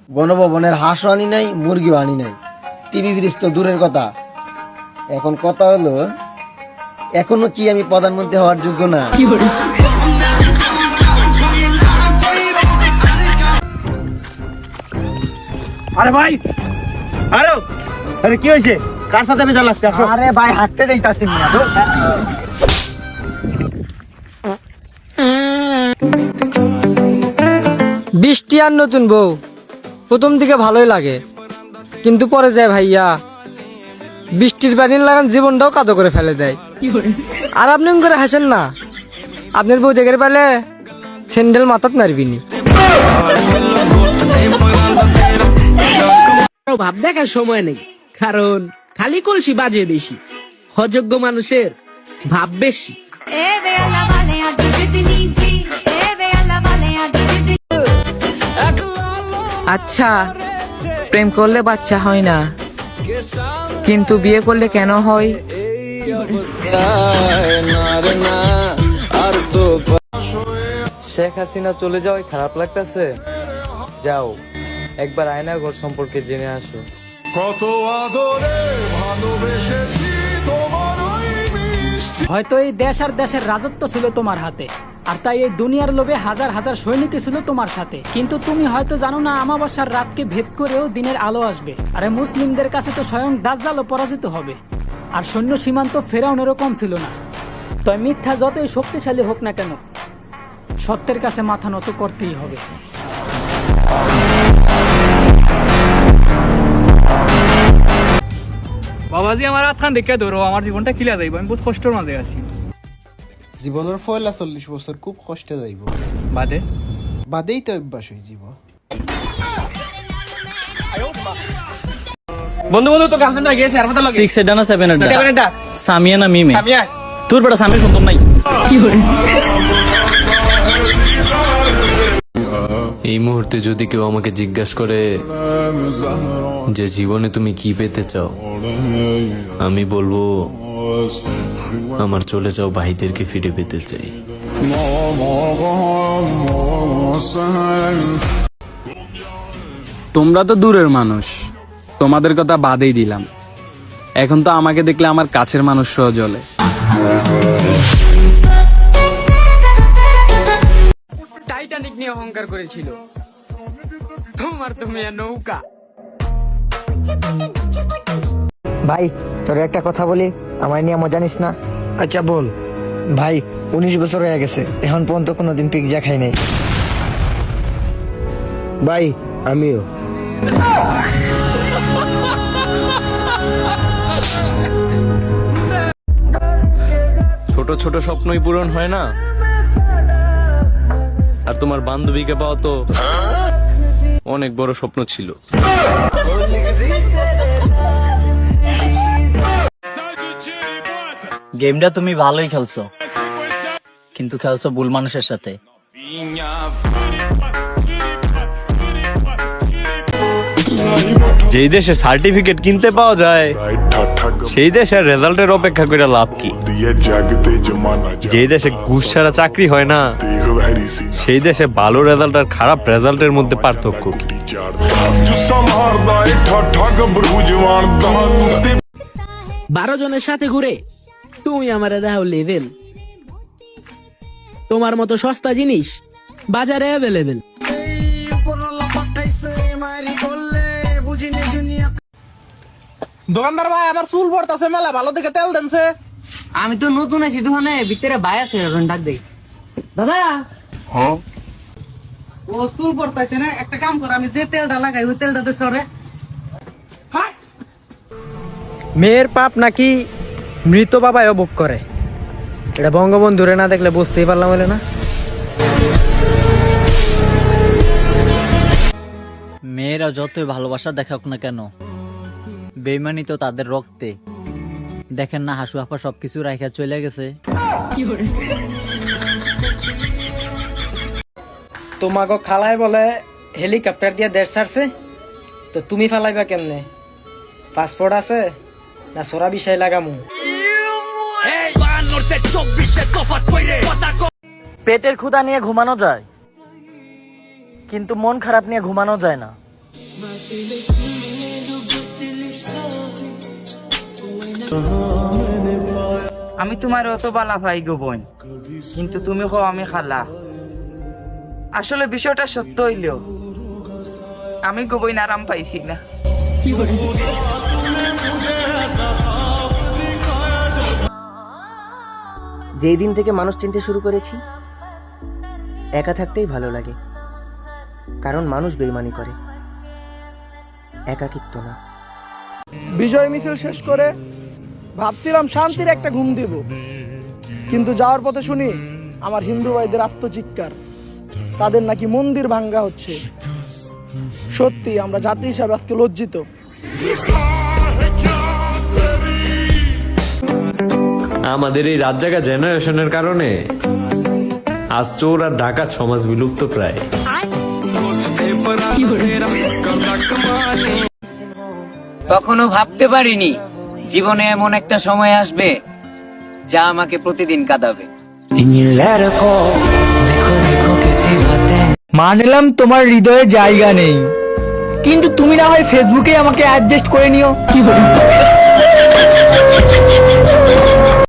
গণভবনের হাঁসও আনি নাই, মুরগিও আনি নাই, টিভি ফ্রিজ তো দূরের কথা। এখন কথা হলো, এখনো কি আমি প্রধানমন্ত্রী হওয়ার যোগ্য না? আরে ভাই, আরে আরে কি হয়েছে? কার সাথে আমি জ্বালাচ্ছি? আসো। আরে ভাই, হাঁটতে যাইতাছি না। বৃষ্টি আর নতুন বউ প্রথম দিকে ভালোই লাগে, কিন্তু পরে যায় ভাইয়া, বৃষ্টির পানির লাগান জীবনটাও কাদো করে ফেলে দেয়। আর আপনি করে হাসেন না, আপনার বউ দেখে পেলে স্যান্ডেল মাথাত মারবিনি। ভাব দেখার সময় নেই, কারণ খালি কলসি বাজে বেশি, অযোগ্য মানুষের ভাব বেশি। আচ্ছা, প্রেম করলে বাচ্চা হয় না, কিন্তু বিয়ে করলে কেন হয়? শেখ হাসিনা চলে যাওয়ায় খারাপ লাগতেছে? যাও একবার আয়না ঘর সম্পর্কে জেনে আসো। কত আদরে ভালোবেসেছি তোমার ওই মিষ্টি। হয়তো এই দেশ আর দেশের রাজত্ব ছিল তোমার হাতে, আর তাই এই দুনিয়ার লোভে হাজার হাজার সৈনিক ছিল তোমার সাথে। কিন্তু তুমি হয়তো জানো না, আমাবস্যার রাতকে ভেদ করেও দিনের আলো আসবে। আরে মুসলিমদের কাছে তো স্বয়ং দাজ্জালও পরাজিত হবে, আর সৈন্য সীমান্ত ফেরাউনেরও কম ছিল না। তাই মিথ্যা যতই শক্তিশালী হোক না কেন, সত্যের কাছে মাথা নত করতেই হবে। বাবাজি, আমার হাতখান দেখে ধরো, আমার জীবনটা কিলা যাইব, আমি বহুত কষ্টের মাঝে আছি। জীবনের পয়লা 40 বছর খুব কষ্টে যাইব, বাদে বাদেই তো অভ্যাস হয়ে যাব। বন্ধু বন্ধু তো গার্লফ্রেন্ড গেছে, আর কথা লাগে 6 এর না 7 এর সেভেন এটা সামিয়া না মিমে? সামিয়া। তোর বড় সামিয়া সুন্দর নাই। এই মুহূর্তে যদি কেউ আমাকে জিজ্ঞাসা করে যে জীবনে তুমি কি পেতে চাও, আমি বলবো আমার চলে যাও ভাইদেরকে ফিরে পেতে চাই। তোমরা তো দূরের মানুষ, তোমাদের কথা বাদেই দিলাম। এখন তো আমাকে দেখলে আমার কাছের মানুষ সহ জ্বলে। টাইটানিক নিয়ে অহংকার করেছিল, তোমার তো মেয়ে নৌকা। ভাই, তোর একটা কথা বলি, আমার নিয়ে মজা নিস না। আচ্ছা বল। ভাই, 19 বছর হয়ে গেছে, এখন পর্যন্ত কোনোদিন পিৎজা খাই নাই। ভাই আমিও। ছোট ছোট স্বপ্নই পূরণ হয় না, আর তোমার বান্ধবীকে পাওয়া তো অনেক বড় স্বপ্ন ছিল। গেমটা তুমি ভালোই খেলছো, কিন্তু খেলছো ভুল মানুষের সাথে। যেই দেশে সার্টিফিকেট কিনতে পাওয়া যায়, সেই দেশের রেজাল্টের অপেক্ষা করে লাভ কি? যেই দেশে ঘুষ ছাড়া চাকরি হয় না, সেই দেশে ভালো রেজাল্ট আর খারাপ রেজাল্টের মধ্যে পার্থক্য কি? 12 জনের সাথে ঘুরে তুমি আমার দেখাও লেভেল। তোমার মতো সস্তা জিনিস বাজারে অ্যাভেলেবেল। দোকানদার ভাই, আমার চুল পড়তাছে মেলা, ভালো দেখে তেল দেনছে। আমি তো নতুন আছি দোকানে, ভিতরে ভাই আছে, এখন ডাক দেই। দাদা, ও চুল পড়তাছে না, একটা কাম কর, আমি যে তেলটা লাগাই ওই তেলটা দে সরে। মেয়ের পাপ নাকি মৃত বাবাও ভোগ করে, এটা বঙ্গবন্ধুরে না দেখলে বুঝতেই পারলাম বলে না। মেয়েরা যতই ভালোবাসা দেখাক না কেন, বেইমানি তো তাদের রক্তে। দেখেন না, হাসু আপা সবকিছু রাইখা চলে গেছে। তোমাকে খালায় বলে হেলিকপ্টার দিয়ে দেশ ছাড়ছে, তো তুমি ফালাইবা কেমনে? পাসপোর্ট আছে না সোরা বিষয় লাগামু? পেটের ক্ষুধা নিয়ে ঘুমানো যায়, কিন্তু মন খারাপ নিয়ে ঘুমানো যায় না। আমি তোমার অত বালা ভাই গো বোন, কিন্তু তুমি কো আমি খালা। আসলে বিষয়টা সত্য হইলেও আমি গো বোন আরাম পাইছি না। যেই দিন থেকে মানুষ চিনতে শুরু করেছি, একা থাকতেই ভালো লাগে, কারণ মানুষ বেইমানি করে, একাকিত্ব না। বিজয় মিছিল শেষ করে ভাবছিলাম শান্তির একটা ঘুম দিব, কিন্তু যাওয়ার পথে শুনি আমার হিন্দু ভাইদের আত্মচিৎকার, তাদের নাকি মন্দির ভাঙ্গা হচ্ছে। সত্যি আমরা জাতি হিসাবে আজকে লজ্জিত। আমাদের এই রাত জাগা জেনারেশনের কারণে আজ চোর আর ডাকাত সমাজ বিলুপ্ত প্রায়। কখনো ভাবতে পারিনি জীবনে এমন একটা সময় আসবে যা আমাকে প্রতিদিন কাঁদাবে। মানলাম তোমার হৃদয়ে জায়গা নেই, কিন্তু তুমি না হয় ফেসবুকে আমাকে অ্যাডজাস্ট করে নিও। কি বলি?